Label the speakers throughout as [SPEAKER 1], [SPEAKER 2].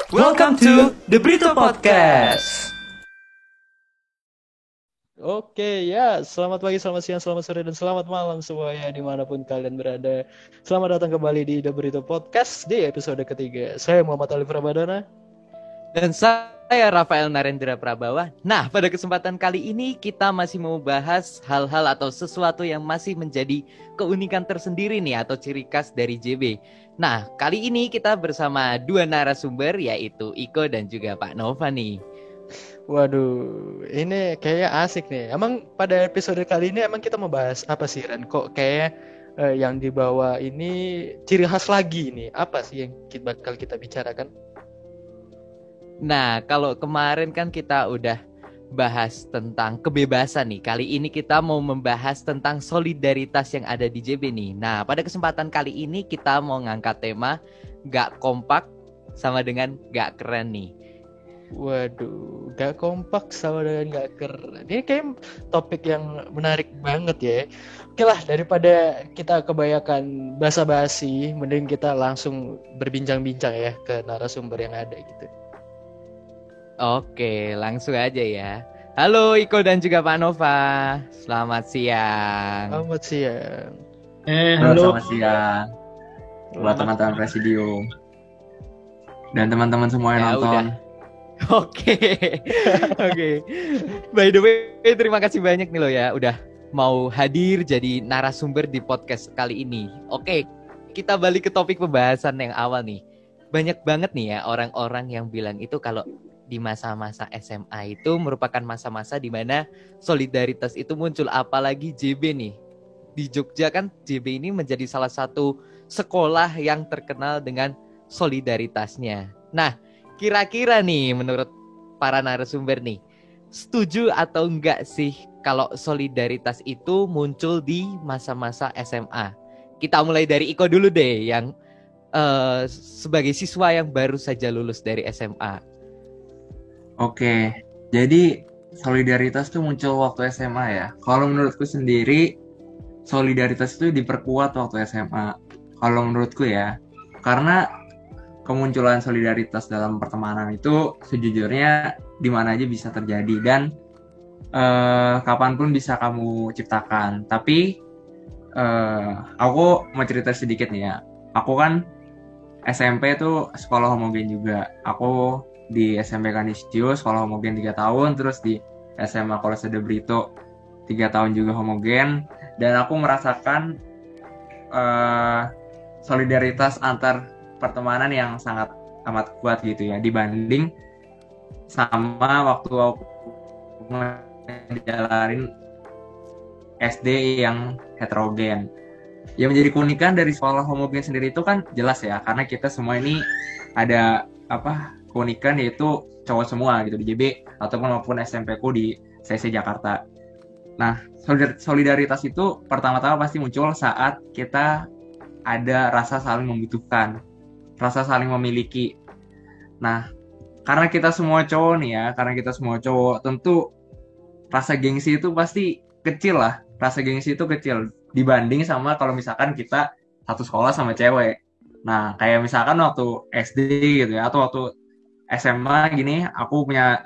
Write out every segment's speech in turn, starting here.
[SPEAKER 1] Welcome to The Brito Podcast.
[SPEAKER 2] Oke ya, selamat pagi, selamat siang, selamat sore, dan selamat malam semuanya dimanapun kalian berada. Selamat datang kembali di The Brito Podcast di episode ketiga. Saya Muhammad Alif Ramadana.
[SPEAKER 3] Dan saya Rafael Narendra Prabawa. Nah, pada kesempatan kali ini kita masih mau bahas hal-hal atau sesuatu yang masih menjadi keunikan tersendiri nih atau ciri khas dari JB. Nah, kali ini kita bersama dua narasumber yaitu Iko dan juga Pak Nova nih.
[SPEAKER 2] Waduh, ini kayaknya asik nih. Emang pada episode kali ini emang kita mau bahas apa sih, Ren? Kok kayak yang dibawa ini ciri khas lagi nih. Apa sih yang bakal kita bicarakan?
[SPEAKER 3] Nah, kalau kemarin kan kita udah bahas tentang kebebasan nih. Kali ini kita mau membahas tentang solidaritas yang ada di JB nih. Nah, pada kesempatan kali ini kita mau ngangkat tema gak kompak sama dengan gak keren nih.
[SPEAKER 2] Waduh, gak kompak sama dengan gak keren. Ini kayak topik yang menarik banget ya. Oke lah, daripada kita kebanyakan basa-basi, mending kita langsung berbincang-bincang ya ke narasumber yang ada gitu.
[SPEAKER 3] Oke, langsung aja ya. Halo Iko dan juga Pak Nova. Selamat siang.
[SPEAKER 2] Selamat siang.
[SPEAKER 4] Halo, selamat siang buat teman-teman Presidium dan teman-teman semua yang nonton.
[SPEAKER 3] Udah. Oke. By the way, terima kasih banyak nih lo ya udah mau hadir jadi narasumber di podcast kali ini. Oke, kita balik ke topik pembahasan yang awal nih. Banyak banget nih ya orang-orang yang bilang itu kalau di masa-masa SMA itu merupakan masa-masa di mana solidaritas itu muncul, apalagi JB nih. Di Jogja kan JB ini menjadi salah satu sekolah yang terkenal dengan solidaritasnya. Nah, kira-kira nih menurut para narasumber nih, setuju atau enggak sih kalau solidaritas itu muncul di masa-masa SMA? Kita mulai dari Iko dulu deh, yang sebagai siswa yang baru saja lulus dari SMA.
[SPEAKER 4] Oke, jadi solidaritas tuh muncul waktu SMA ya. Kalau menurutku sendiri, solidaritas itu diperkuat waktu SMA. Kalau menurutku ya, karena kemunculan solidaritas dalam pertemanan itu sejujurnya di mana aja bisa terjadi dan kapanpun bisa kamu ciptakan. Tapi aku mau cerita sedikit nih ya. Aku kan SMP tuh sekolah homogen juga. Aku di SMP Kanisius sekolah homogen 3 tahun, terus di SMA Kolese de Brito 3 tahun juga homogen, dan aku merasakan solidaritas antar pertemanan yang sangat amat kuat gitu ya, dibanding sama waktu aku ngejalanin SD yang heterogen. Yang menjadi keunikan dari sekolah homogen sendiri itu kan jelas ya, karena kita semua ini ada keunikan, yaitu cowok semua gitu di JB ataupun maupun SMP ku di CC Jakarta. Nah, solidaritas itu pertama-tama pasti muncul saat kita ada rasa saling membutuhkan, rasa saling memiliki. Nah, karena kita semua cowok nih ya, tentu rasa gengsi itu pasti kecil lah. Rasa gengsi itu kecil dibanding sama kalau misalkan kita satu sekolah sama cewek. Nah, kayak misalkan waktu SD gitu ya, atau waktu SMA gini, aku punya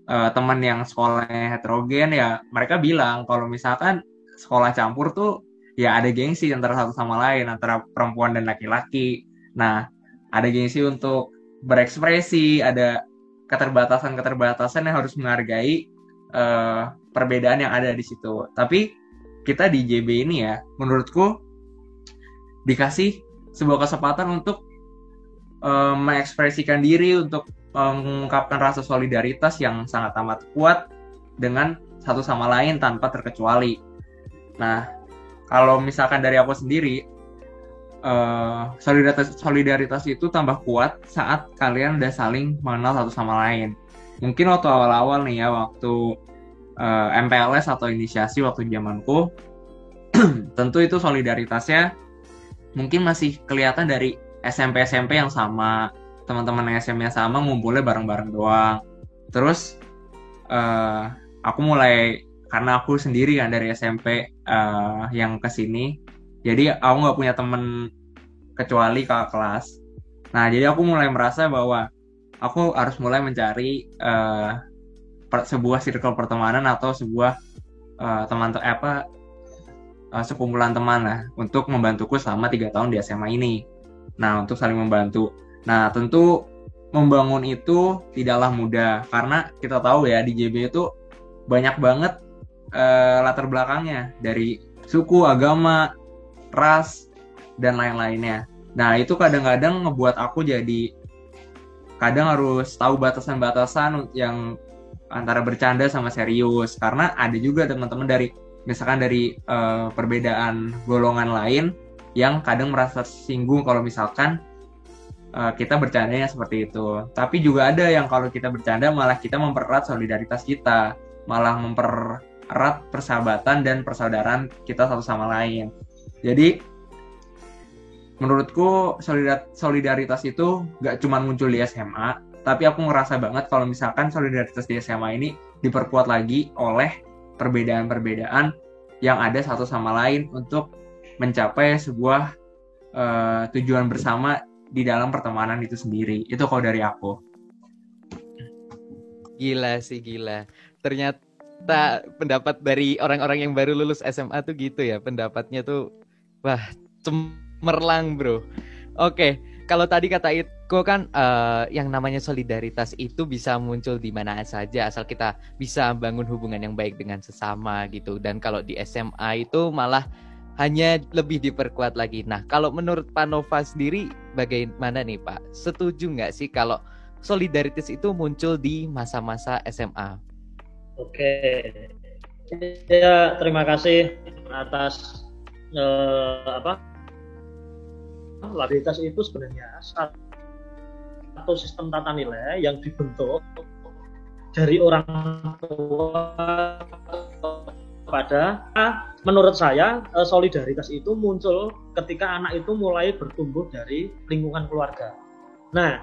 [SPEAKER 4] teman yang sekolahnya heterogen ya, mereka bilang kalau misalkan sekolah campur tuh ya ada gengsi antara satu sama lain, antara perempuan dan laki-laki. Nah, ada gengsi untuk berekspresi, ada keterbatasan yang harus menghargai perbedaan yang ada di situ. Tapi kita di JB ini ya, menurutku dikasih sebuah kesempatan untuk mengekspresikan diri, untuk mengungkapkan rasa solidaritas yang sangat amat kuat dengan satu sama lain tanpa terkecuali. Nah, kalau misalkan dari aku sendiri, solidaritas itu tambah kuat saat kalian udah saling mengenal satu sama lain. Mungkin waktu awal-awal nih ya, waktu MPLS atau inisiasi waktu zamanku, tentu itu solidaritasnya mungkin masih kelihatan dari SMP yang sama, teman-teman SMP yang sama ngumpulnya bareng-bareng doang. Terus aku mulai, karena aku sendiri kan dari SMP yang kesini, jadi aku nggak punya temen kecuali kakak kelas. Nah, jadi aku mulai merasa bahwa aku harus mulai mencari sebuah circle pertemanan atau sebuah sekumpulan teman lah untuk membantuku selama 3 tahun di SMA ini. Nah, untuk saling membantu. Nah, tentu membangun itu tidaklah mudah karena kita tahu ya di JB itu banyak banget latar belakangnya dari suku, agama, ras, dan lain-lainnya. Nah, itu kadang-kadang ngebuat aku jadi kadang harus tahu batasan-batasan yang antara bercanda sama serius karena ada juga teman-teman dari misalkan dari perbedaan golongan lain yang kadang merasa singgung kalau misalkan kita bercandanya seperti itu. Tapi juga ada yang kalau kita bercanda malah kita mempererat solidaritas kita, malah mempererat persahabatan dan persaudaraan kita satu sama lain. Jadi menurutku solidaritas itu gak cuma muncul di SMA, tapi aku ngerasa banget kalau misalkan solidaritas di SMA ini diperkuat lagi oleh perbedaan-perbedaan yang ada satu sama lain untuk mencapai sebuah tujuan bersama di dalam pertemanan itu sendiri. Itu kalau dari aku.
[SPEAKER 3] Gila sih, gila. Ternyata pendapat dari orang-orang yang baru lulus SMA tuh gitu ya. Pendapatnya tuh, wah, cemerlang bro. Oke, kalau tadi kata Iko kan yang namanya solidaritas itu bisa muncul di mana saja asal kita bisa bangun hubungan yang baik dengan sesama gitu. Dan kalau di SMA itu malah hanya lebih diperkuat lagi. Nah, kalau menurut Pak Nova sendiri bagaimana nih Pak? Setuju nggak sih kalau solidaritas itu muncul di masa-masa SMA?
[SPEAKER 5] Oke, ya terima kasih atas solidaritas itu sebenarnya satu sistem tata nilai yang dibentuk dari orang tua pada menurut saya solidaritas itu muncul ketika anak itu mulai bertumbuh dari lingkungan keluarga. Nah,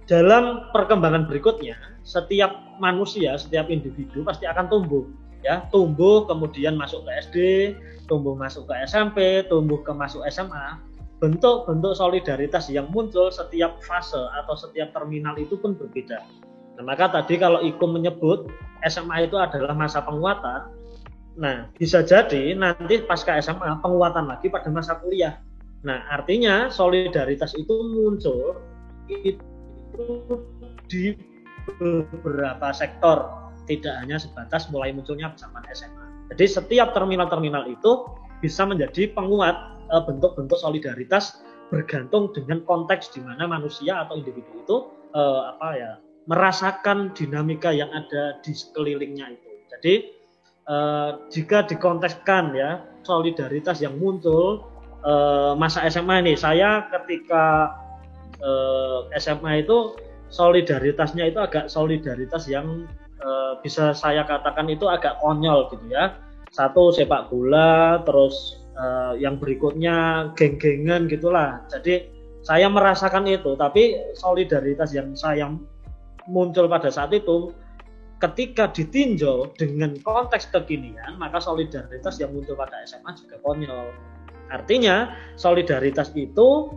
[SPEAKER 5] dalam perkembangan berikutnya setiap manusia, setiap individu pasti akan tumbuh ya, tumbuh kemudian masuk ke SD, tumbuh masuk ke SMP, tumbuh ke masuk SMA. Bentuk-bentuk solidaritas yang muncul setiap fase atau setiap terminal itu pun berbeda. Nah, maka tadi kalau Iko menyebut SMA itu adalah masa penguatan, nah bisa jadi nanti pasca SMA penguatan lagi pada masa kuliah. Nah, artinya solidaritas itu muncul itu di beberapa sektor, tidak hanya sebatas mulai munculnya zaman SMA. Jadi setiap terminal-terminal itu bisa menjadi penguat bentuk-bentuk solidaritas bergantung dengan konteks di mana manusia atau individu itu merasakan dinamika yang ada di sekelilingnya itu. Jadi jika dikontekskan ya solidaritas yang muncul masa SMA ini, saya ketika SMA itu solidaritasnya itu agak solidaritas yang bisa saya katakan itu agak konyol gitu ya. Satu sepak bola, terus yang berikutnya geng-gengan gitulah. Jadi saya merasakan itu, tapi solidaritas yang saya muncul pada saat itu ketika ditinjau dengan konteks kekinian, maka solidaritas yang muncul pada SMA juga konyol. Artinya solidaritas itu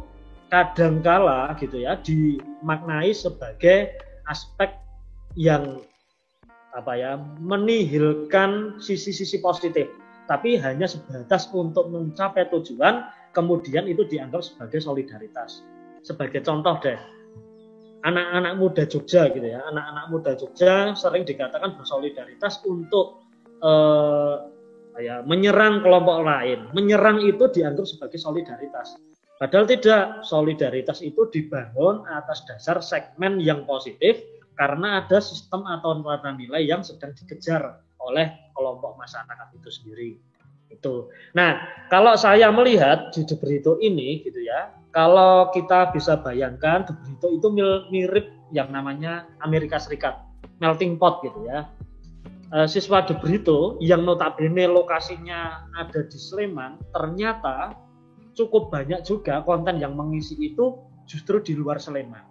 [SPEAKER 5] kadangkala gitu ya dimaknai sebagai aspek yang menihilkan sisi-sisi positif, tapi hanya sebatas untuk mencapai tujuan, kemudian itu dianggap sebagai solidaritas. Sebagai contoh deh, anak-anak muda Jogja gitu ya, anak-anak muda Jogja sering dikatakan bersolidaritas untuk menyerang kelompok lain. Menyerang itu dianggap sebagai solidaritas. Padahal tidak, solidaritas itu dibangun atas dasar segmen yang positif karena ada sistem atau tata nilai yang sedang dikejar oleh kelompok masyarakat itu sendiri. Itu. Nah, kalau saya melihat di De Brito ini gitu ya, kalau kita bisa bayangkan De Brito itu mirip yang namanya Amerika Serikat, melting pot gitu ya. Siswa De Brito yang notabene lokasinya ada di Sleman, ternyata cukup banyak juga konten yang mengisi itu justru di luar Sleman.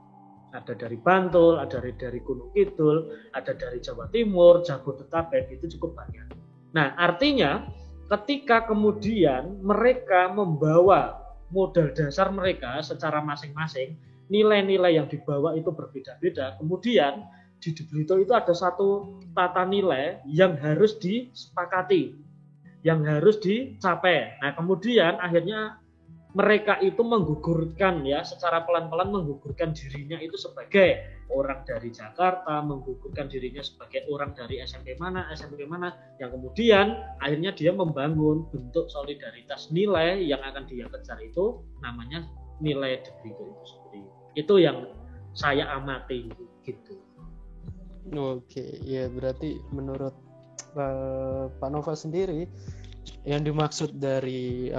[SPEAKER 5] Ada dari Bantul, ada dari Gunung Kidul, ada dari Jawa Timur, Jabodetabek, itu cukup banyak. Nah, artinya ketika kemudian mereka membawa modal dasar mereka secara masing-masing, nilai-nilai yang dibawa itu berbeda-beda, kemudian di De Brito itu ada satu tata nilai yang harus disepakati, yang harus dicapai. Nah, kemudian akhirnya mereka itu menggugurkan ya, secara pelan-pelan menggugurkan dirinya itu sebagai orang dari Jakarta, menggugurkan dirinya sebagai orang dari SMP mana, yang kemudian akhirnya dia membangun bentuk solidaritas nilai yang akan dia kejar itu namanya nilai De Brito itu sendiri. Itu yang saya amati gitu.
[SPEAKER 2] Oke, ya berarti menurut Pak Nova sendiri yang dimaksud dari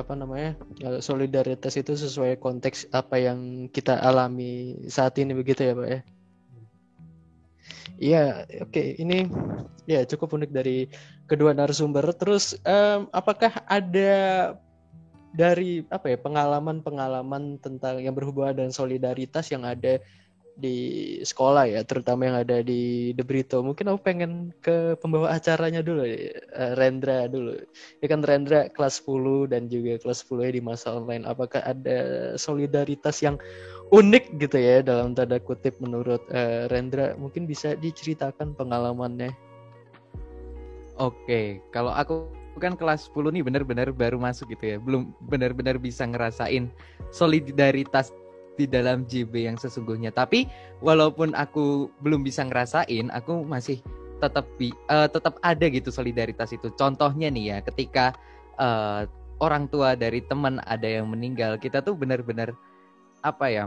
[SPEAKER 2] solidaritas itu sesuai konteks apa yang kita alami saat ini, begitu ya Pak ya? Iya, oke, ini ya cukup unik dari kedua narasumber. Terus apakah ada dari pengalaman tentang yang berhubungan dengan solidaritas yang ada di sekolah ya, terutama yang ada di De Brito? Mungkin aku pengen ke pembawa acaranya dulu, Rendra dulu. Ya kan Rendra kelas 10 dan juga kelas 10 di masa online. Apakah ada solidaritas yang unik gitu ya dalam tanda kutip menurut Rendra? Mungkin bisa diceritakan pengalamannya.
[SPEAKER 3] Oke, kalau aku kan kelas 10 nih benar-benar baru masuk gitu ya. Belum benar-benar bisa ngerasain solidaritas di dalam JB yang sesungguhnya. Tapi walaupun aku belum bisa ngerasain, aku masih tetap ada gitu solidaritas itu. Contohnya nih ya, ketika orang tua dari teman ada yang meninggal, kita tuh benar-benar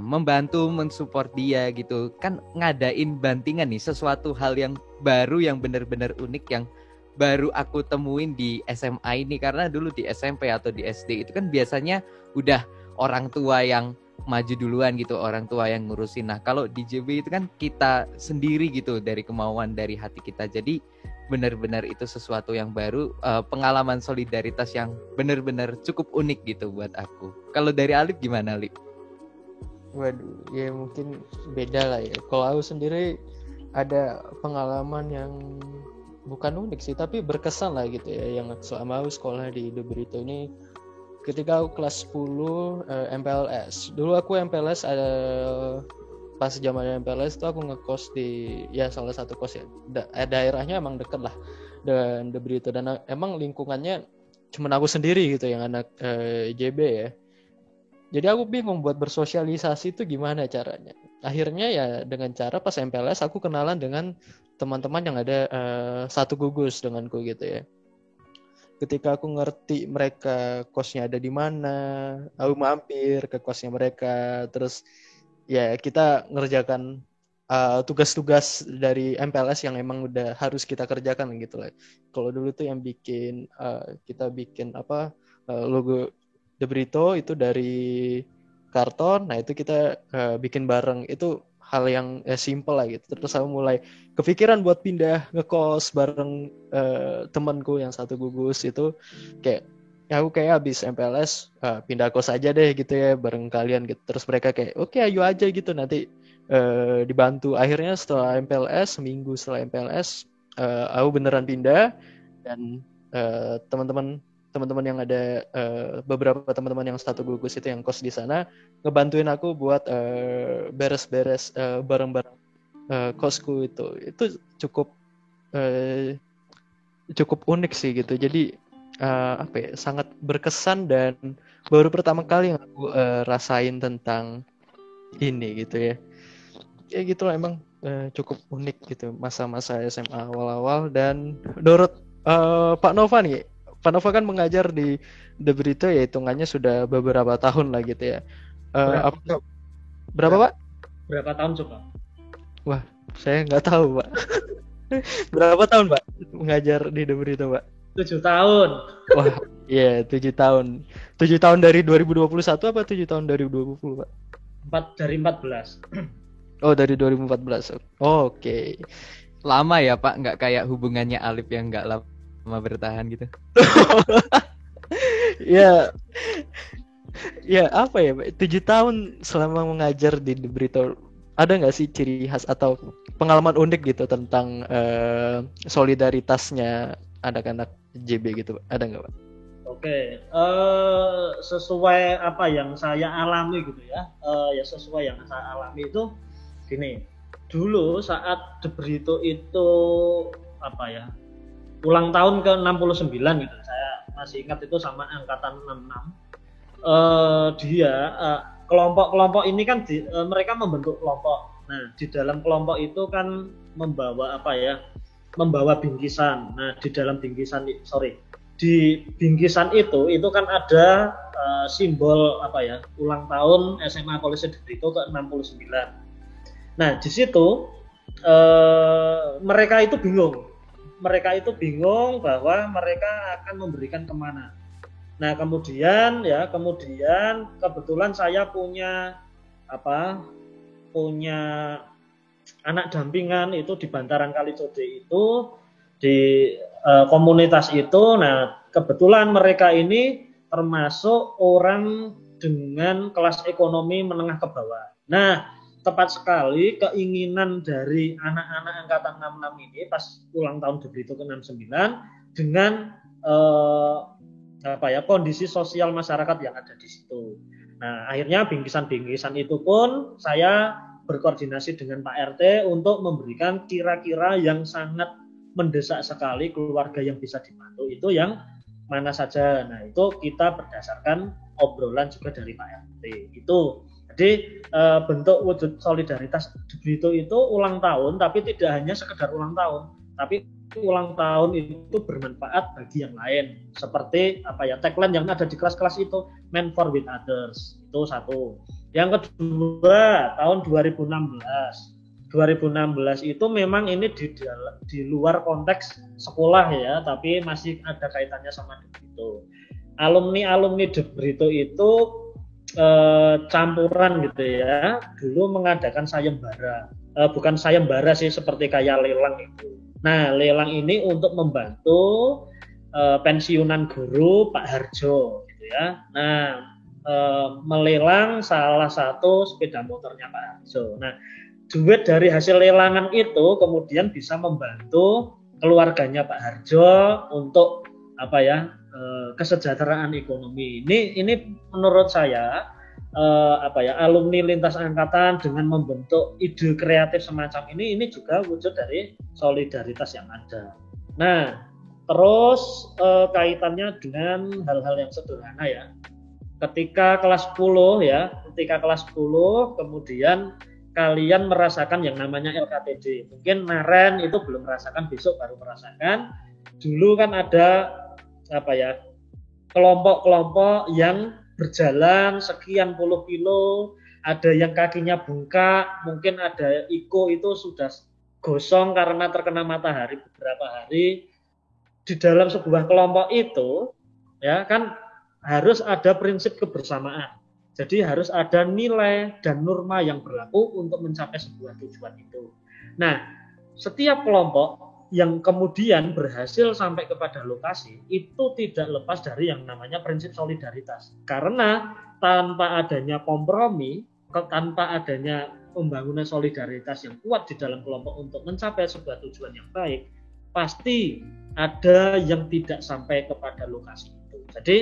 [SPEAKER 3] membantu mensupport dia gitu. Kan ngadain bantingan nih, sesuatu hal yang baru yang benar-benar unik yang baru aku temuin di SMA ini. Karena dulu di SMP atau di SD itu kan biasanya udah orang tua yang maju duluan gitu, orang tua yang ngurusin. Nah kalau di JB itu kan kita sendiri gitu dari kemauan dari hati kita. Jadi benar-benar itu sesuatu yang baru, pengalaman solidaritas yang benar-benar cukup unik gitu buat aku. Kalau dari Alif gimana, Alif?
[SPEAKER 2] Waduh, ya mungkin beda lah ya. Kalau aku sendiri ada pengalaman yang bukan unik sih, tapi berkesan lah gitu ya, yang selama aku sekolah di De Brito ini. Ketika aku kelas 10 MPLS. Dulu aku MPLS pas zaman MPLS itu aku ngekos di ya salah satu kos ya. Daerahnya emang deket lah dengan De Brito, dan emang lingkungannya cuma aku sendiri gitu yang anak JB ya. Jadi aku bingung buat bersosialisasi itu gimana caranya. Akhirnya ya dengan cara pas MPLS aku kenalan dengan teman-teman yang ada satu gugus denganku gitu ya. Ketika aku ngerti mereka kosnya ada di mana, aku mampir ke kosnya mereka. Terus ya kita ngerjakan tugas-tugas dari MPLS yang emang udah harus kita kerjakan gitu lah. Kalau dulu tuh yang kita bikin logo De Brito itu dari karton. Nah itu kita bikin bareng. Itu hal yang simple lah gitu. Terus aku mulai kepikiran buat pindah ngekos bareng temanku yang satu gugus itu. Kayak aku kayak habis MPLS pindah kos aja deh gitu ya bareng kalian gitu. Terus mereka kayak oke, ayo aja gitu, nanti dibantu. Akhirnya setelah MPLS, seminggu setelah MPLS aku beneran pindah. Dan teman-teman yang ada beberapa teman-teman yang satu gugus itu yang kos di sana ngebantuin aku buat beres-beres barang-barang kosku itu cukup unik sih gitu. Jadi sangat berkesan dan baru pertama kali yang aku rasain tentang ini gitu ya. Ya gitulah, emang cukup unik gitu masa-masa SMA awal-awal. Dan menurut Pak Nova nih, Pak Nova kan mengajar di De Brito ya, hitungannya sudah beberapa tahun lah gitu ya. Berapa Pak?
[SPEAKER 5] Berapa tahun coba?
[SPEAKER 2] Wah, saya nggak tahu Pak. Berapa tahun Pak mengajar di De Brito Pak?
[SPEAKER 5] 7 tahun.
[SPEAKER 2] Wah, iya 7 tahun. 7 tahun dari 2021 apa 7 tahun dari 2020 Pak?
[SPEAKER 5] Dari 14.
[SPEAKER 2] Oh, dari 2014. Oke.
[SPEAKER 3] Lama ya Pak, nggak kayak hubungannya Alif yang nggak lama bertahan gitu.
[SPEAKER 2] Ya apa ya Pak? 7 tahun selama mengajar di De Brito, ada nggak sih ciri khas atau pengalaman unik gitu tentang solidaritasnya anak-anak JB gitu Pak? Ada nggak Pak?
[SPEAKER 5] Oke, sesuai apa yang saya alami gitu ya, ya sesuai yang saya alami itu gini. Dulu saat The Brito itu apa ya, ulang tahun ke-69 gitu, saya masih ingat itu sama angkatan 66. Dia kelompok-kelompok ini kan mereka membentuk kelompok. Nah, di dalam kelompok itu kan membawa apa ya, membawa bingkisan. Nah, di dalam bingkisan di bingkisan itu kan ada simbol apa ya, ulang tahun SMA Kolese De Brito ke-69. Nah, di situ mereka itu bingung bahwa mereka akan memberikan kemana. Nah, kemudian kebetulan saya punya anak dampingan itu di Bantaran Kalicode itu, di komunitas itu. Nah, kebetulan mereka ini termasuk orang dengan kelas ekonomi menengah ke bawah. Nah, tepat sekali keinginan dari anak-anak angkatan 66 ini pas ulang tahun De Brito ke-69 dengan kondisi sosial masyarakat yang ada di situ. Nah, akhirnya bingkisan-bingkisan itu pun saya berkoordinasi dengan Pak RT untuk memberikan kira-kira yang sangat mendesak sekali keluarga yang bisa dibantu itu yang mana saja. Nah, itu kita berdasarkan obrolan juga dari Pak RT. Itu jadi bentuk wujud solidaritas De Brito itu ulang tahun, tapi tidak hanya sekedar ulang tahun, tapi ulang tahun itu bermanfaat bagi yang lain. Seperti tagline yang ada di kelas-kelas itu, "Men for with others." Itu satu. Yang kedua, tahun 2016 itu memang ini di luar konteks sekolah ya, tapi masih ada kaitannya sama De Brito. Alumni De Brito itu campuran gitu ya, dulu mengadakan sayembara, bukan sayembara sih, seperti kayak lelang itu. Nah, lelang ini untuk membantu pensiunan guru Pak Harjo gitu ya. Nah, melelang salah satu sepeda motornya Pak Harjo. Nah, duit dari hasil lelangan itu kemudian bisa membantu keluarganya Pak Harjo untuk kesejahteraan ekonomi. Ini menurut saya alumni lintas angkatan dengan membentuk ide kreatif semacam ini juga wujud dari solidaritas yang ada. Nah, terus kaitannya dengan hal-hal yang sederhana ya. Ketika kelas 10 kemudian kalian merasakan yang namanya LKTD. Mungkin Naren itu belum merasakan, besok baru merasakan. Dulu kan ada kelompok-kelompok yang berjalan sekian puluh kilo, ada yang kakinya bengkak, mungkin ada Iko itu sudah gosong karena terkena matahari beberapa hari. Di dalam sebuah kelompok itu ya kan harus ada prinsip kebersamaan. Jadi harus ada nilai dan norma yang berlaku untuk mencapai sebuah tujuan itu. Nah, setiap kelompok yang kemudian berhasil sampai kepada lokasi itu tidak lepas dari yang namanya prinsip solidaritas. Karena tanpa adanya kompromi, tanpa adanya pembangunan solidaritas yang kuat di dalam kelompok untuk mencapai sebuah tujuan yang baik, pasti ada yang tidak sampai kepada lokasi itu. Jadi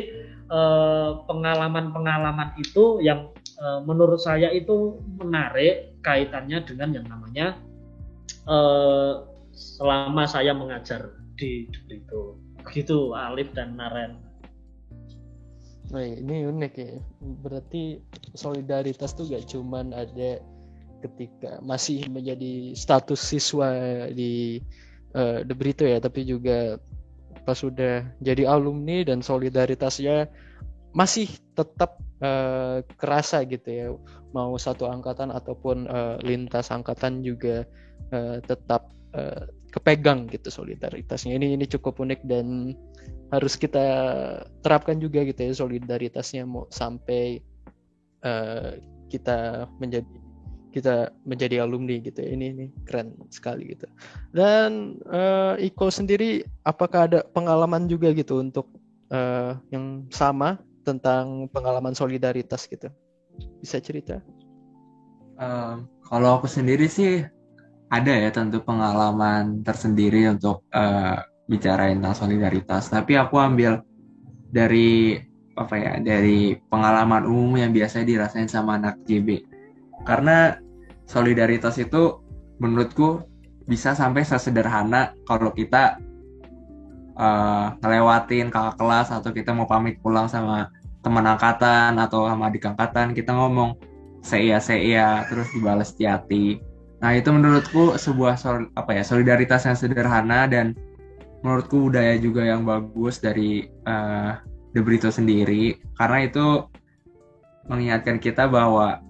[SPEAKER 5] pengalaman-pengalaman itu yang menurut saya itu menarik kaitannya dengan yang namanya selama saya mengajar di De Brito. Begitu Alif dan Naren.
[SPEAKER 2] Nah, ini unik ya. Berarti solidaritas tuh gak cuman ada ketika masih menjadi status siswa di De Brito ya, tapi juga pas sudah jadi alumni dan solidaritasnya masih tetap kerasa gitu ya. Mau satu angkatan ataupun lintas angkatan juga tetap kepegang gitu solidaritasnya. Ini cukup unik dan harus kita terapkan juga gitu ya solidaritasnya mau sampai kita menjadi alumni gitu ya. Ini keren sekali gitu. Dan Iko sendiri apakah ada pengalaman juga gitu untuk yang sama tentang pengalaman solidaritas gitu? Bisa cerita?
[SPEAKER 4] Kalau aku sendiri sih ada ya tentu pengalaman tersendiri untuk bicarain tentang solidaritas. Tapi aku ambil dari apa ya, dari pengalaman umum yang biasa dirasain sama anak JB. Karena solidaritas itu menurutku bisa sampai sesederhana kalau kita ngelewatin kakak kelas atau kita mau pamit pulang sama teman angkatan atau sama adik angkatan, kita ngomong seiya terus dibalas hati. Nah itu menurutku sebuah solidaritas yang sederhana dan menurutku budaya juga yang bagus dari The Brito sendiri, karena itu mengingatkan kita bahwa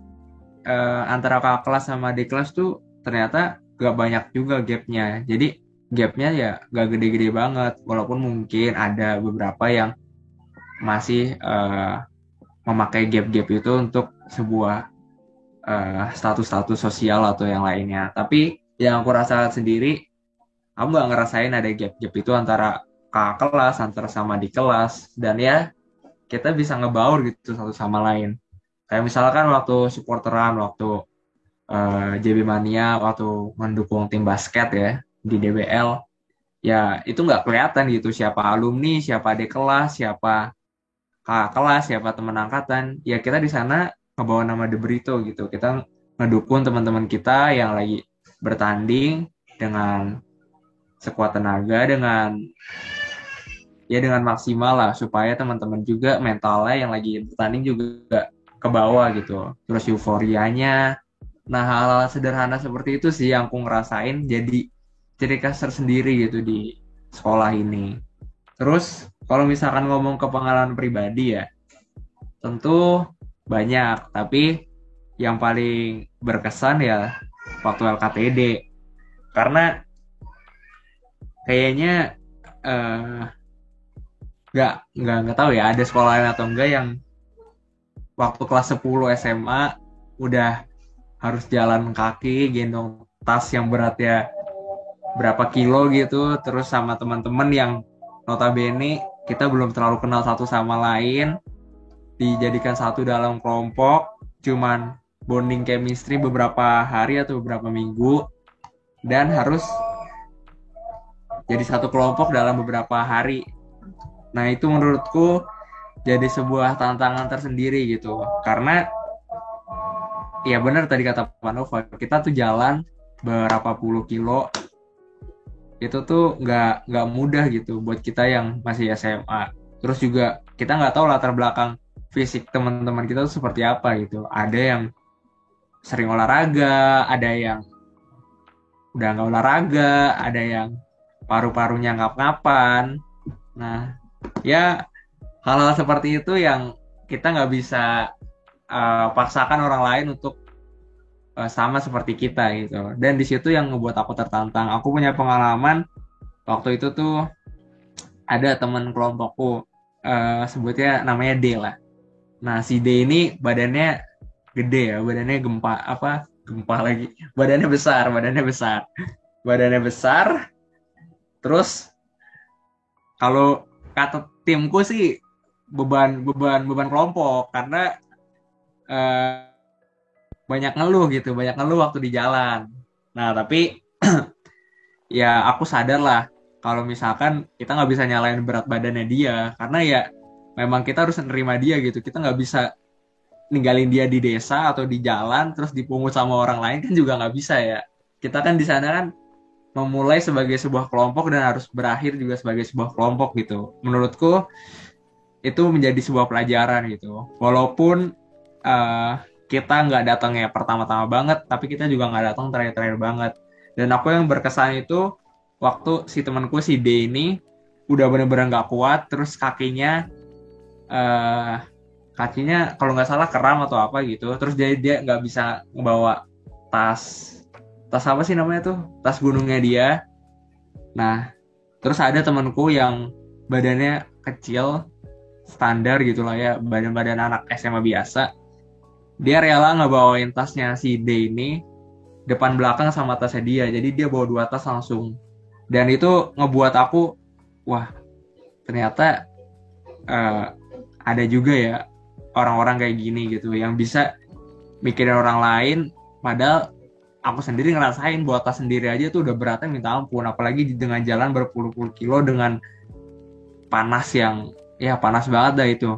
[SPEAKER 4] antara kakak kelas sama adik kelas tuh ternyata gak banyak juga gapnya. Jadi gapnya ya gak gede-gede banget, walaupun mungkin ada beberapa yang masih memakai gap-gap itu untuk sebuah status-status sosial atau yang lainnya. Tapi yang aku rasakan sendiri, aku gak ngerasain ada gap-gap itu antara kakak kelas, antara sama di kelas, dan ya kita bisa ngebaur gitu satu sama lain. Kayak misalkan waktu supporteran, waktu JB Mania, waktu mendukung tim basket ya di DBL, ya itu nggak kelihatan gitu siapa alumni, siapa adik kelas, siapa kakak kelas, siapa teman angkatan. Ya kita di sana ngebawa nama The Brito gitu. Kita ngedukung teman-teman kita yang lagi bertanding dengan sekuat tenaga, dengan maksimal lah, supaya teman-teman juga mentalnya yang lagi bertanding juga ke bawah gitu. Terus euforianya. Nah, hal-hal sederhana seperti itu sih yang aku ngerasain jadi ciri khas tersendiri gitu di sekolah ini. Terus kalau misalkan ngomong ke pengalaman pribadi ya, tentu banyak, tapi yang paling berkesan ya waktu LKTD. Karena kayaknya nggak tahu ya ada sekolah lain atau enggak yang waktu kelas 10 SMA udah harus jalan kaki, gendong tas yang beratnya berapa kilo gitu, terus sama teman-teman yang notabene kita belum terlalu kenal satu sama lain, dijadikan satu dalam kelompok, cuman bonding chemistry beberapa hari atau beberapa minggu, dan harus jadi satu kelompok dalam beberapa hari. Nah itu menurutku jadi sebuah tantangan tersendiri gitu, karena ya benar tadi kata Pak Nova, kita tuh jalan berapa puluh kilo, itu tuh nggak mudah gitu buat kita yang masih SMA. Terus juga kita nggak tahu latar belakang fisik teman-teman kita tuh seperti apa gitu. Ada yang sering olahraga, ada yang udah nggak olahraga, ada yang paru-parunya ngap-ngapan. Nah ya hal-hal seperti itu yang kita nggak bisa paksakan orang lain untuk sama seperti kita gitu. Dan di situ yang ngebuat aku tertantang. Aku punya pengalaman waktu itu tuh ada teman kelompokku, sebutnya namanya D lah. Nah si D ini badannya gede ya, badannya gempa lagi. Badannya besar. Terus kalau kata timku sih beban kelompok, karena banyak ngeluh waktu di jalan. Nah tapi ya aku sadar lah kalau misalkan kita nggak bisa nyalain berat badannya dia, karena ya memang kita harus nerima dia gitu. Kita nggak bisa ninggalin dia di desa atau di jalan terus dipungut sama orang lain, kan juga nggak bisa ya. Kita kan di sana kan memulai sebagai sebuah kelompok dan harus berakhir juga sebagai sebuah kelompok gitu. Menurutku itu menjadi sebuah pelajaran gitu. Walaupun kita nggak datang ya pertama-tama banget, tapi kita juga nggak datang terakhir-terakhir banget. Dan aku yang berkesan itu waktu si temanku si D ini udah bener-bener nggak kuat, terus kakinya kalau nggak salah kram atau apa gitu, terus dia nggak bisa ngebawa tas apa sih namanya tuh, tas gunungnya dia. Nah terus ada temanku yang badannya kecil standar gitulah ya, badan anak SMA biasa. Dia rela ngebawain tasnya si D ini depan belakang sama tasnya dia. Jadi dia bawa 2 tas langsung. Dan itu ngebuat aku, wah ternyata ada juga ya orang-orang kayak gini gitu, yang bisa mikirin orang lain. Padahal aku sendiri ngerasain bawa tas sendiri aja tuh udah beratnya minta ampun. Apalagi dengan jalan berpuluh-puluh kilo dengan panas yang ya panas banget dah itu.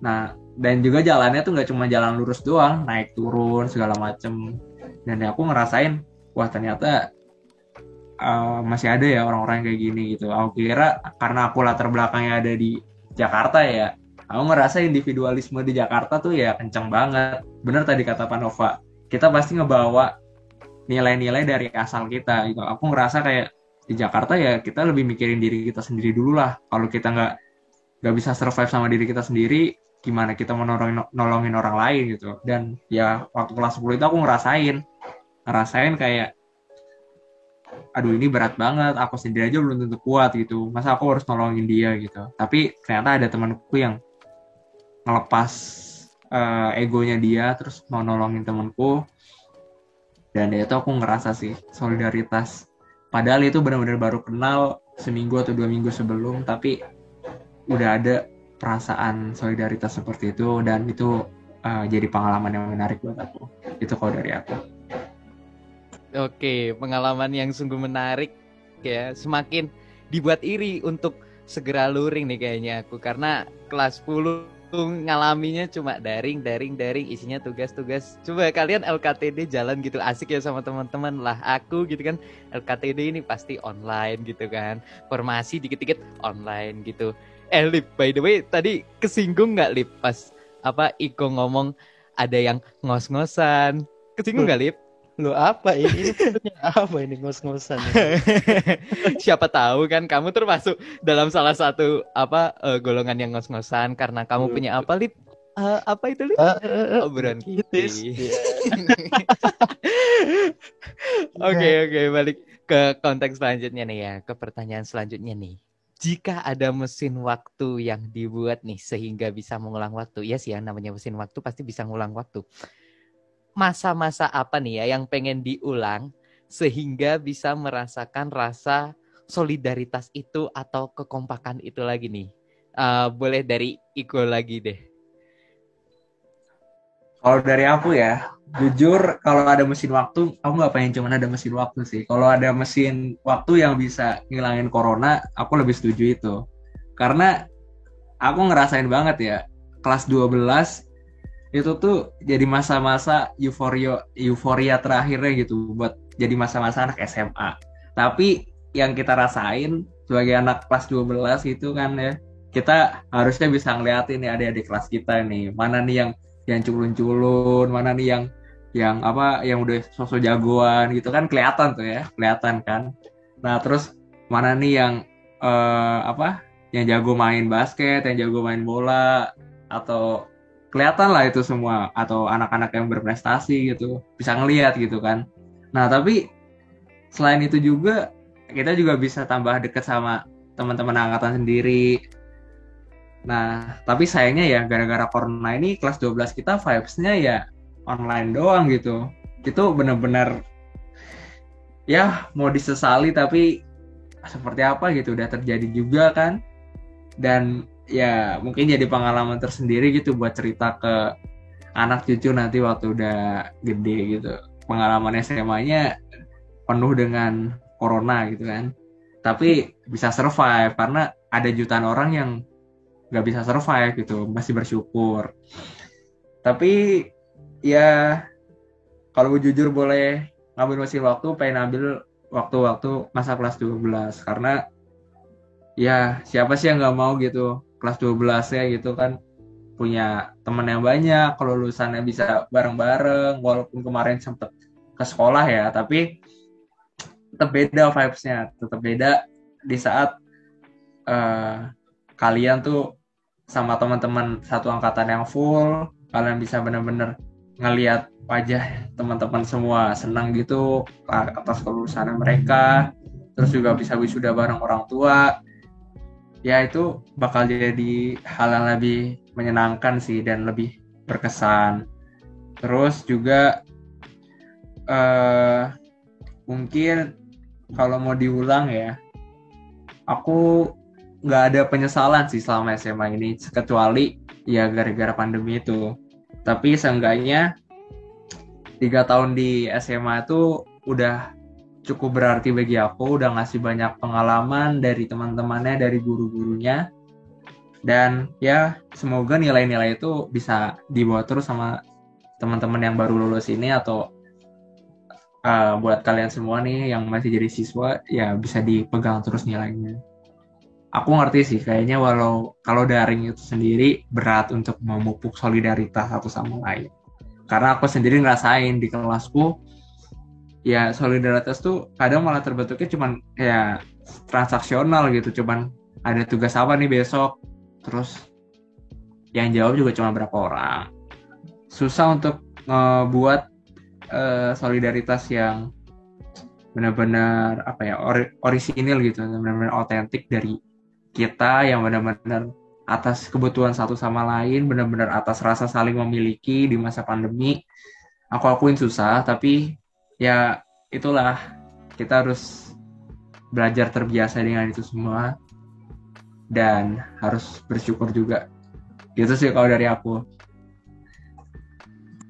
[SPEAKER 4] Nah, dan juga jalannya tuh nggak cuma jalan lurus doang, naik turun segala macem. Dan aku ngerasain, wah ternyata masih ada ya orang-orang kayak gini gitu. Aku kira karena aku latar belakangnya ada di Jakarta ya, aku ngerasa individualisme di Jakarta tuh ya kenceng banget. Bener tadi kata Panova, kita pasti ngebawa nilai-nilai dari asal kita gitu. Aku ngerasa kayak di Jakarta ya kita lebih mikirin diri kita sendiri dulu lah. Kalau kita nggak bisa survive sama diri kita sendiri, gimana kita mau nolongin orang lain gitu. Dan ya waktu kelas 10 itu aku ngerasain kayak aduh ini berat banget, aku sendiri aja belum tentu kuat gitu, masa aku harus nolongin dia gitu. Tapi ternyata ada temanku yang ngelepas egonya dia terus mau nolongin temanku, dan itu aku ngerasa sih solidaritas. Padahal itu benar-benar baru kenal seminggu atau 2 minggu sebelum, tapi udah ada perasaan solidaritas seperti itu, dan itu jadi pengalaman yang menarik buat aku. Itu kalau dari aku.
[SPEAKER 3] Oke, pengalaman yang sungguh menarik ya. Semakin dibuat iri untuk segera luring nih kayaknya aku, karena kelas 10 ngalaminya cuma daring, isinya tugas-tugas. Coba kalian LKTD jalan gitu asik ya sama teman-teman lah. Aku gitu kan LKTD ini pasti online gitu kan. Formasi dikit-dikit online gitu. Lip, by the way tadi kesinggung nggak Lip pas Iko ngomong ada yang ngos-ngosan? Kesinggung nggak Lip?
[SPEAKER 2] Lu apa ini maksudnya apa ini ngos-ngosan?
[SPEAKER 3] Siapa tahu kan kamu termasuk dalam salah satu golongan yang ngos-ngosan karena kamu punya apa Lip? Apa itu Lip? Obrolan
[SPEAKER 2] kritis.
[SPEAKER 3] Oke, balik ke konteks selanjutnya nih ya, ke pertanyaan selanjutnya nih. Jika ada mesin waktu yang dibuat nih sehingga bisa mengulang waktu, ya sih ya namanya mesin waktu pasti bisa mengulang waktu. Masa-masa apa nih ya yang pengen diulang sehingga bisa merasakan rasa solidaritas itu atau kekompakan itu lagi nih? Boleh dari Iko lagi deh.
[SPEAKER 4] Kalau dari aku ya, jujur kalau ada mesin waktu, aku nggak pengen cuma ada mesin waktu sih. Kalau ada mesin waktu yang bisa ngilangin corona, aku lebih setuju itu. Karena aku ngerasain banget ya, kelas 12 itu tuh jadi masa-masa euforia terakhirnya gitu buat jadi masa-masa anak SMA. Tapi yang kita rasain sebagai anak kelas 12 itu kan ya, kita harusnya bisa ngeliatin nih adik-adik kelas kita nih, mana nih yang culun-culun, mana nih yang udah sosok jagoan gitu kan, kelihatan kan. Nah, terus mana nih yang yang jago main basket, yang jago main bola, atau kelihatan lah itu semua, atau anak-anak yang berprestasi gitu, bisa ngelihat gitu kan. Nah, tapi selain itu juga kita juga bisa tambah dekat sama teman-teman angkatan sendiri. Nah, tapi sayangnya ya gara-gara corona ini kelas 12 kita vibes-nya ya online doang gitu. Itu benar-benar ya mau disesali, tapi seperti apa gitu udah terjadi juga kan. Dan ya mungkin jadi pengalaman tersendiri gitu buat cerita ke anak cucu nanti waktu udah gede gitu. Pengalaman SMA-nya penuh dengan corona gitu kan, tapi bisa survive karena ada jutaan orang yang nggak bisa survive gitu, masih bersyukur. Tapi ya kalau jujur boleh ngambil mesin waktu, pengen ambil waktu-waktu masa kelas 12, karena ya siapa sih yang nggak mau gitu kelas 12 ya gitu kan, punya teman yang banyak, kalau lulusannya bisa bareng-bareng, walaupun kemarin sempet ke sekolah ya, tapi tetap beda vibes-nya, tetap beda di saat kalian tuh sama teman-teman satu angkatan yang full, kalian bisa benar-benar ngelihat wajah teman-teman semua senang gitu atas kelulusan mereka, terus juga bisa wisuda bareng orang tua. Ya itu bakal jadi hal yang lebih menyenangkan sih dan lebih berkesan. Terus juga mungkin kalau mau diulang ya, aku nggak ada penyesalan sih selama SMA ini, kecuali ya gara-gara pandemi itu. Tapi seenggaknya 3 tahun di SMA itu udah cukup berarti bagi aku, udah ngasih banyak pengalaman dari teman-temannya, dari guru-gurunya. Dan ya semoga nilai-nilai itu bisa dibawa terus sama teman-teman yang baru lulus ini, atau buat kalian semua nih yang masih jadi siswa ya bisa dipegang terus nilainya. Aku ngerti sih kayaknya kalau daring itu sendiri berat untuk memupuk solidaritas satu sama lain. Karena aku sendiri ngerasain di kelasku ya solidaritas tuh kadang malah terbentuknya cuman ya transaksional gitu, cuman ada tugas apa nih besok, terus yang jawab juga cuma berapa orang. Susah untuk buat solidaritas yang benar-benar orisinil gitu, benar-benar otentik dari kita, yang benar-benar atas kebutuhan satu sama lain, benar-benar atas rasa saling memiliki di masa pandemi. Aku akuin susah, tapi ya itulah, kita harus belajar terbiasa dengan itu semua dan harus bersyukur juga. Gitu sih kalau dari aku.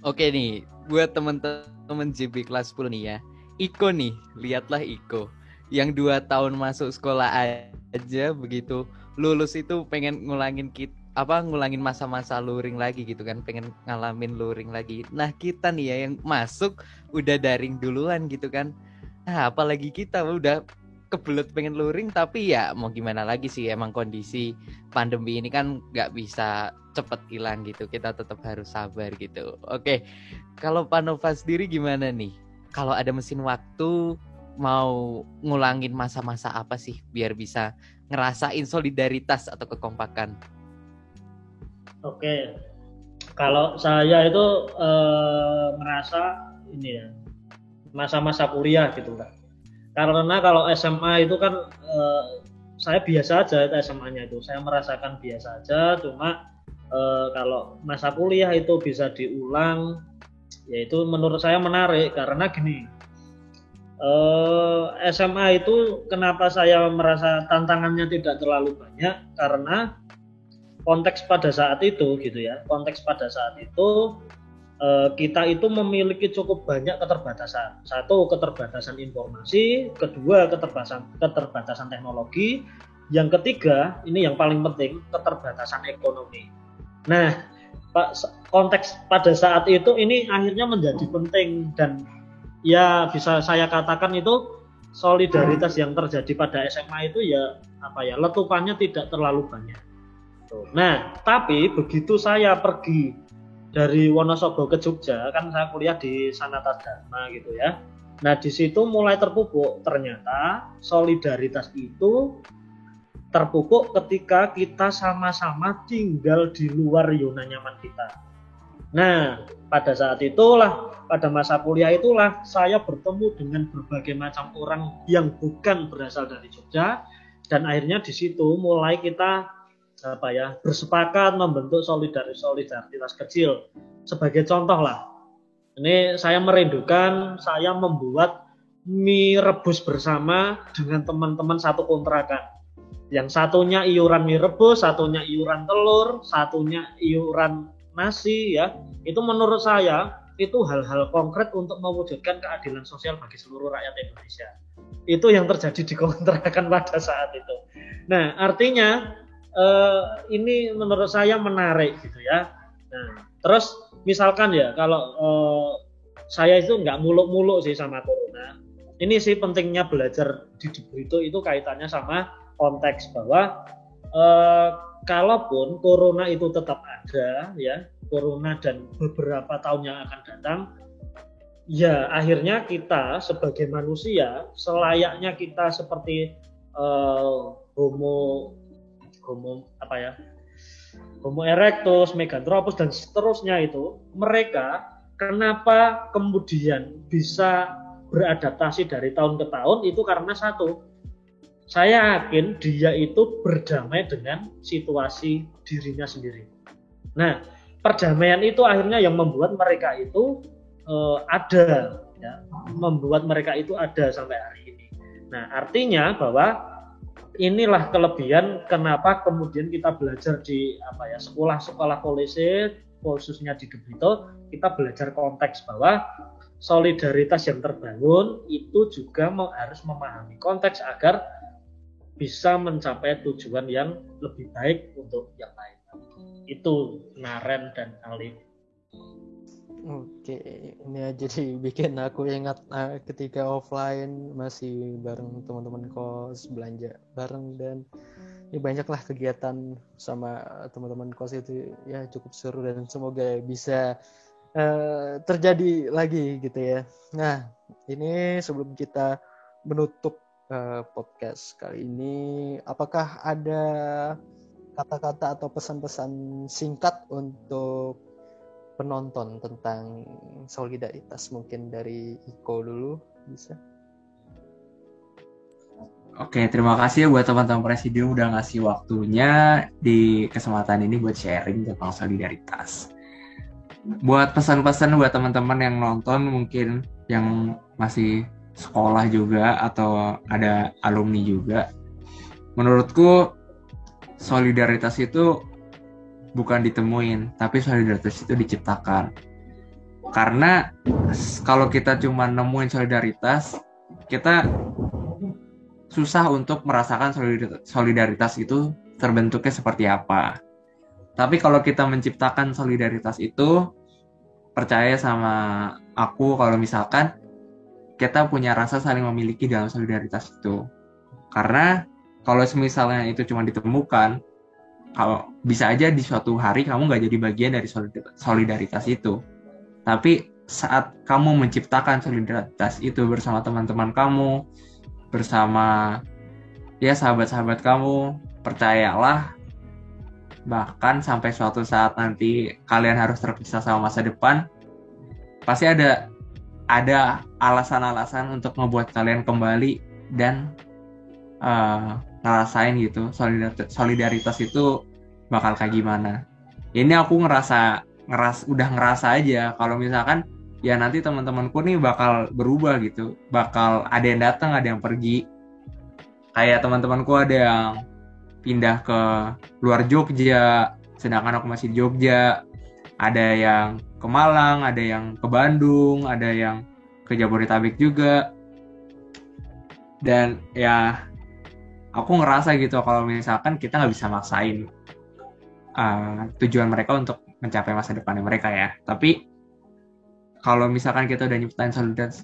[SPEAKER 3] Oke nih, buat teman-teman JB kelas 10 nih ya. Iko nih, lihatlah Iko. Yang 2 tahun masuk sekolah aja begitu lulus itu pengen ngulangin masa-masa luring lagi gitu kan, pengen ngalamin luring lagi. Nah, kita nih ya yang masuk udah daring duluan gitu kan. Nah, apalagi kita udah kebelet pengen luring, tapi ya mau gimana lagi sih, emang kondisi pandemi ini kan nggak bisa cepet hilang gitu, kita tetap harus sabar gitu. Oke, kalau Pak Nova sendiri gimana nih? Kalau ada mesin waktu, mau ngulangin masa-masa apa sih biar bisa ngerasain solidaritas atau kekompakan?
[SPEAKER 5] Oke, kalau saya itu merasa ini ya, masa-masa kuliah gitu kan. Karena kalau SMA itu kan saya biasa aja, SMA-nya itu saya merasakan biasa aja, cuma kalau masa kuliah itu bisa diulang, yaitu menurut saya menarik karena gini, SMA itu kenapa saya merasa tantangannya tidak terlalu banyak, karena konteks pada saat itu gitu ya, konteks pada saat itu kita itu memiliki cukup banyak keterbatasan. Satu, keterbatasan informasi, kedua, keterbatasan teknologi, yang ketiga, ini yang paling penting, keterbatasan ekonomi. Nah, konteks pada saat itu ini akhirnya menjadi penting, dan ya bisa saya katakan itu solidaritas yang terjadi pada SMA itu ya letupannya tidak terlalu banyak. Nah, tapi begitu saya pergi dari Wonosobo ke Jogja, kan saya kuliah di Sanata Dharma gitu ya. Nah, di situ mulai terpupuk, ternyata solidaritas itu terpupuk ketika kita sama-sama tinggal di luar zona nyaman kita. Nah, pada saat itulah, pada masa kuliah itulah saya bertemu dengan berbagai macam orang yang bukan berasal dari Jogja, dan akhirnya di situ mulai kita bersepakat membentuk solidaritas kecil. Sebagai contoh lah, ini saya merindukan saya membuat mie rebus bersama dengan teman-teman satu kontrakan. Yang satunya iuran mie rebus, satunya iuran telur, satunya iuran nasi ya. Itu menurut saya itu hal-hal konkret untuk mewujudkan keadilan sosial bagi seluruh rakyat Indonesia. Itu yang terjadi di kontrakan pada saat itu. Nah, artinya ini menurut saya menarik gitu ya. Nah, terus misalkan ya kalau saya itu nggak muluk-muluk sih sama corona. Ini sih pentingnya belajar di Debrito itu kaitannya sama konteks bahwa kalaupun corona itu tetap ada ya, corona dan beberapa tahun yang akan datang, ya akhirnya kita sebagai manusia selayaknya kita seperti Homo erectus, Meganthropus dan seterusnya itu, mereka kenapa kemudian bisa beradaptasi dari tahun ke tahun itu karena satu, saya yakin dia itu berdamai dengan situasi dirinya sendiri. Nah, perdamaian itu akhirnya yang membuat mereka itu ada, ya, membuat mereka itu ada sampai hari ini. Nah, artinya bahwa inilah kelebihan kenapa kemudian kita belajar di sekolah-sekolah polisi, khususnya di Debrito, kita belajar konteks bahwa solidaritas yang terbangun itu juga harus memahami konteks agar bisa mencapai tujuan yang lebih baik untuk yang lain. Itu Naren dan Alif.
[SPEAKER 2] Oke, ini jadi bikin aku ingat ketika offline masih bareng teman-teman kos, belanja bareng, dan ya banyaklah kegiatan sama teman-teman kos itu, ya cukup seru dan semoga bisa terjadi lagi gitu ya. Nah, ini sebelum kita menutup podcast kali ini, apakah ada kata-kata atau pesan-pesan singkat untuk penonton tentang solidaritas? Mungkin dari Iko dulu bisa.
[SPEAKER 4] Oke, terima kasih ya buat teman-teman Presidium udah ngasih waktunya di kesempatan ini buat sharing tentang solidaritas. Buat pesan-pesan buat teman-teman yang nonton, mungkin yang masih sekolah juga atau ada alumni juga, menurutku solidaritas itu bukan ditemuin, tapi solidaritas itu diciptakan. Karena kalau kita cuma nemuin solidaritas, kita susah untuk merasakan solidaritas itu terbentuknya seperti apa. Tapi kalau kita menciptakan solidaritas itu, percaya sama aku kalau misalkan kita punya rasa saling memiliki dalam solidaritas itu. Karena kalau misalnya itu cuma ditemukan, kalau bisa aja di suatu hari kamu nggak jadi bagian dari solidaritas itu. Tapi saat kamu menciptakan solidaritas itu bersama teman-teman kamu, bersama ya sahabat-sahabat kamu, percayalah, bahkan sampai suatu saat nanti kalian harus terpisah sama masa depan, pasti ada alasan-alasan untuk membuat kalian kembali dan ngerasain gitu solidaritas itu bakal kayak gimana. Ini aku udah ngerasa aja kalau misalkan ya nanti teman-temanku nih bakal berubah gitu, bakal ada yang datang, ada yang pergi. Kayak teman-temanku ada yang pindah ke luar Jogja, sedangkan aku masih di Jogja. Ada yang ke Malang, ada yang ke Bandung, ada yang ke Jabodetabek juga. Dan ya aku ngerasa gitu kalau misalkan kita nggak bisa maksain tujuan mereka untuk mencapai masa depannya mereka ya. Tapi kalau misalkan kita udah nyiptain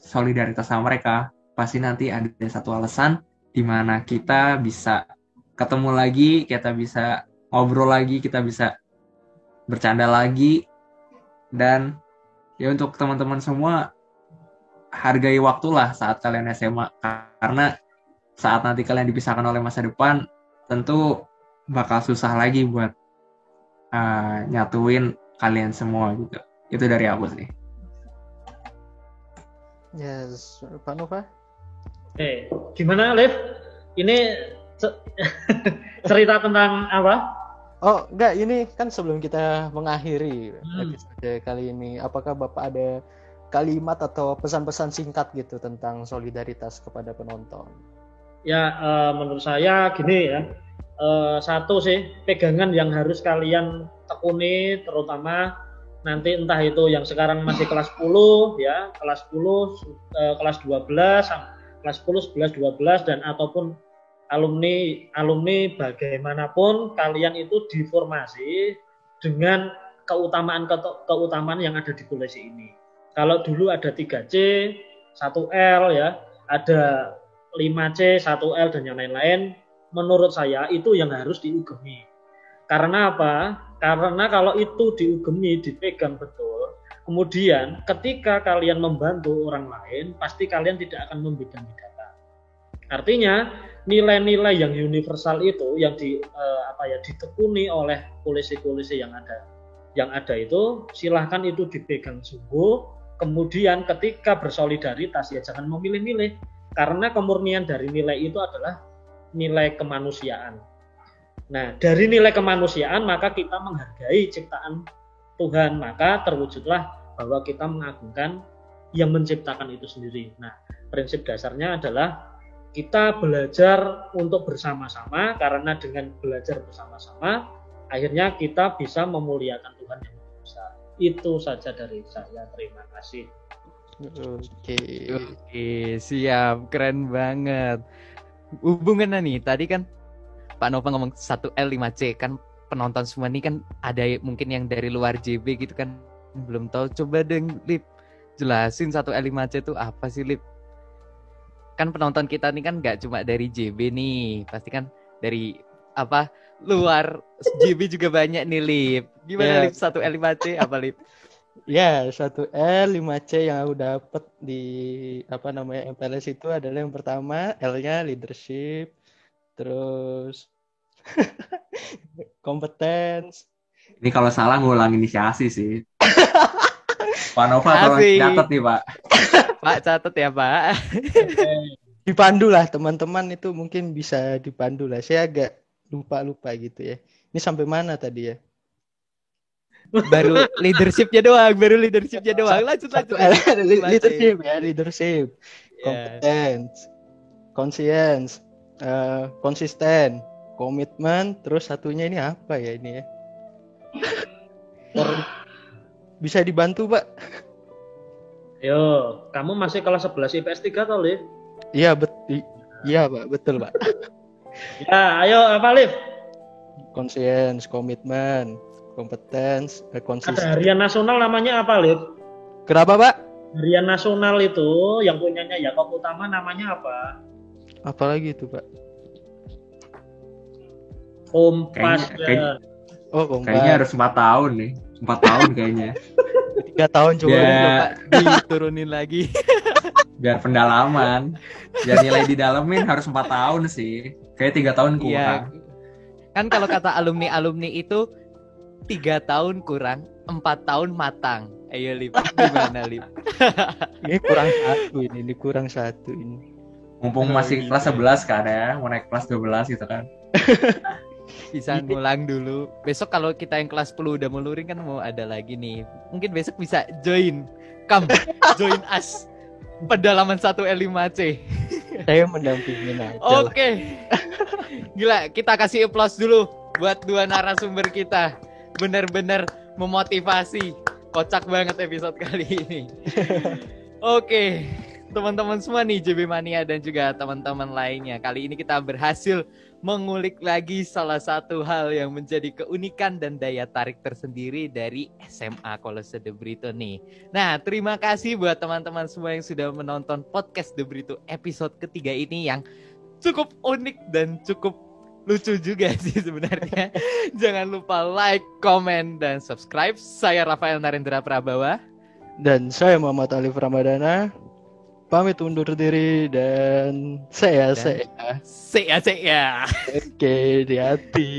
[SPEAKER 4] solidaritas sama mereka, pasti nanti ada satu alasan di mana kita bisa ketemu lagi, kita bisa ngobrol lagi, kita bisa bercanda lagi. Dan ya untuk teman-teman semua, hargai waktulah saat kalian SMA, karena saat nanti kalian dipisahkan oleh masa depan, tentu bakal susah lagi buat nyatuin kalian semua gitu. Itu dari aku sih.
[SPEAKER 2] Yes, Pak Nova.
[SPEAKER 5] Gimana, Liv? Ini cerita tentang apa?
[SPEAKER 2] Oh, enggak, ini kan sebelum kita mengakhiri episode kali ini, apakah Bapak ada kalimat atau pesan-pesan singkat gitu tentang solidaritas kepada penonton?
[SPEAKER 5] Ya, menurut saya gini ya, satu sih pegangan yang harus kalian tekuni, terutama nanti entah itu yang sekarang masih kelas 10 ya, kelas 10, kelas 12, kelas 10, 11, 12 dan ataupun alumni bagaimanapun kalian itu diformasi dengan keutamaan yang ada di polisi ini. Kalau dulu ada 3C, 1L ya, ada 5C, 1L dan yang lain-lain, menurut saya itu yang harus diugemi. Karena apa? Karena kalau itu diugemi, dipegang betul, kemudian ketika kalian membantu orang lain, pasti kalian tidak akan membeda-bedakan. Artinya nilai-nilai yang universal itu yang ditekuni oleh polisi-polisi yang ada itu, silahkan itu dipegang sungguh. Kemudian ketika bersolidaritas ya jangan memilih-milih, karena kemurnian dari nilai itu adalah nilai kemanusiaan. Nah, dari nilai kemanusiaan maka kita menghargai ciptaan Tuhan, maka terwujudlah bahwa kita mengagungkan yang menciptakan itu sendiri. Nah, prinsip dasarnya adalah kita belajar untuk bersama-sama, karena dengan belajar bersama-sama akhirnya kita bisa memuliakan Tuhan yang Maha Esa. Itu saja dari saya. Terima kasih.
[SPEAKER 3] Oke, siap, keren banget. hubungannya nih, tadi kan Pak Nova ngomong 1L 5C kan, penonton semua nih kan ada mungkin yang dari luar JB gitu kan belum tahu. Coba dong Lip jelasin 1L 5C itu apa sih Lip? Kan penonton kita nih kan nggak cuma dari JB nih, pasti kan dari apa luar JB juga banyak nih Lip. Gimana
[SPEAKER 2] Ya.
[SPEAKER 3] Lip 1L 5C apa Lip?
[SPEAKER 2] Ya, 1L 5C yang aku dapat di apa namanya MPLS itu adalah yang pertama L-nya leadership, terus competence.
[SPEAKER 4] Ini kalau salah ngulang inisiasi sih. Pak Nova tolong
[SPEAKER 3] Asik.
[SPEAKER 4] catat nih Pak.
[SPEAKER 3] Pak catat ya Pak.
[SPEAKER 2] Dipandu lah teman-teman, itu mungkin bisa dipandu lah. Saya agak lupa gitu ya. Ini sampai mana tadi ya?
[SPEAKER 3] Baru leadershipnya doang. Lanjut.
[SPEAKER 2] Leadership ya, leadership.
[SPEAKER 3] Ya.
[SPEAKER 2] Competence, conscience, konsisten, komitmen, terus satunya ini apa ya ini ya? Bisa dibantu, Pak?
[SPEAKER 5] Yo, kamu masih kelas 11 IPS 3 toh, Liv?
[SPEAKER 2] Iya, iya, Pak, betul, Pak.
[SPEAKER 5] Ya, ayo apa, Liv?
[SPEAKER 2] Conscience, komitmen, kompetens,
[SPEAKER 5] Ada
[SPEAKER 2] konsisten.
[SPEAKER 5] harian nasional namanya apa, Liv?
[SPEAKER 2] Kenapa, Pak?
[SPEAKER 5] Harian nasional itu yang punyanya Yakob Utama namanya apa?
[SPEAKER 2] Apalagi itu, Pak?
[SPEAKER 5] Kompas.
[SPEAKER 4] Kayaknya-
[SPEAKER 2] Oh, Kompas.
[SPEAKER 4] Kayaknya harus 4 tahun nih. 4 tahun kayaknya.
[SPEAKER 2] 3 tahun coba.
[SPEAKER 4] Ya.
[SPEAKER 3] Pak, diturunin lagi.
[SPEAKER 4] Biar pendalaman. Biar nilai didalemin harus 4 tahun sih. Kayak 3 tahun
[SPEAKER 3] Iya.
[SPEAKER 4] kurang.
[SPEAKER 3] Kan kalau kata alumni itu 3 tahun kurang, 4 tahun matang. Ayo Lip, gimana Lip?
[SPEAKER 2] Ini kurang satu ini kurang satu ini.
[SPEAKER 4] Mumpung masih kelas 11 kan ya. Mau naik kelas 12 gitu kan.
[SPEAKER 3] Bisa ngulang dulu. Besok kalau kita yang kelas 10 udah mau luring kan mau ada lagi nih. Mungkin besok bisa join. Join us. Pedalaman 1L5C.
[SPEAKER 2] Saya mendampingin aja.
[SPEAKER 3] Oke. Gila, kita kasih applause dulu buat dua narasumber kita. Bener-bener memotivasi. Kocak banget episode kali ini. Oke, teman-teman semua nih JB Mania dan juga teman-teman lainnya. Kali ini kita berhasil mengulik lagi salah satu hal yang menjadi keunikan dan daya tarik tersendiri dari SMA Kolose De Brito nih. Nah, terima kasih buat teman-teman semua yang sudah menonton podcast De Brito episode ketiga ini yang cukup unik dan cukup lucu juga sih sebenarnya. Jangan lupa like, comment, dan subscribe. Saya Rafael Narendra Prabawa.
[SPEAKER 2] Dan saya Muhammad Alif Ramadana. Pamit undur diri dan saya.
[SPEAKER 3] Ya.
[SPEAKER 2] Oke, di hati.